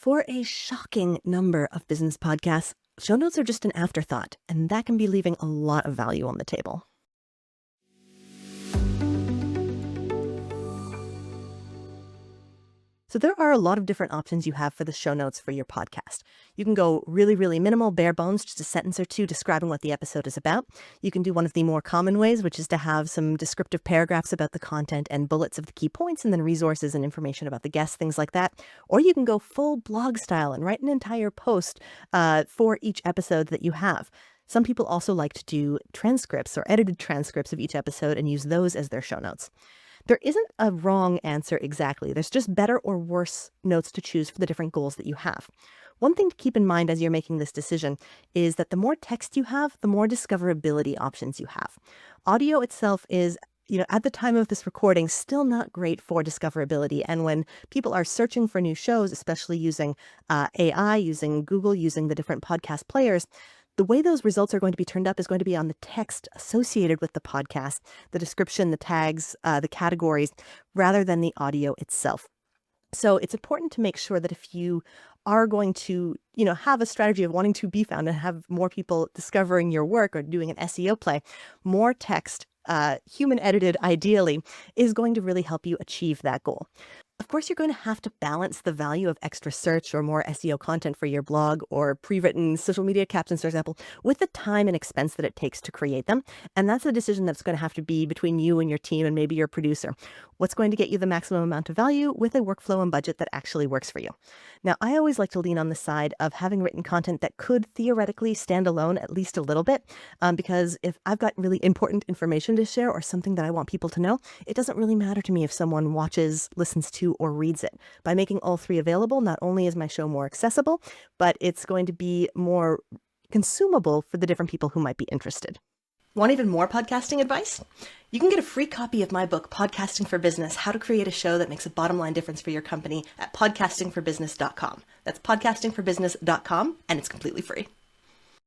For a shocking number of business podcasts, show notes are just an afterthought, and that can be leaving a lot of value on the table. So there are a lot of different options you have for the show notes for your podcast. You can go really, really minimal, bare bones, just a sentence or two describing what the episode is about. You can do one of the more common ways, which is to have some descriptive paragraphs about the content and bullets of the key points and then resources and information about the guests, things like that. Or you can go full blog style and write an entire post for each episode that you have. Some people also like to do transcripts or edited transcripts of each episode and use those as their show notes. There isn't a wrong answer exactly. There's just better or worse notes to choose for the different goals that you have. One thing to keep in mind as you're making this decision is that the more text you have, the more discoverability options you have. Audio itself is, at the time of this recording, still not great for discoverability. And when people are searching for new shows, especially using AI, using Google, using the different podcast players, the way those results are going to be turned up is going to be on the text associated with the podcast, the description, the tags, the categories, rather than the audio itself. So it's important to make sure that if you are going to, have a strategy of wanting to be found and have more people discovering your work or doing an SEO play, more text, human edited ideally, is going to really help you achieve that goal. Of course, you're going to have to balance the value of extra search or more SEO content for your blog or pre-written social media captions, for example, with the time and expense that it takes to create them. And that's a decision that's going to have to be between you and your team and maybe your producer. What's going to get you the maximum amount of value with a workflow and budget that actually works for you? Now, I always like to lean on the side of having written content that could theoretically stand alone at least a little bit, because if I've got really important information to share or something that I want people to know, it doesn't really matter to me if someone watches, listens to, or reads it. By making all three available, not only is my show more accessible, but it's going to be more consumable for the different people who might be interested. Want even more podcasting advice? You can get a free copy of my book, Podcasting for Business, How to Create a Show That Makes a Bottom Line Difference for Your Company at podcastingforbusiness.com. That's podcastingforbusiness.com, and it's completely free.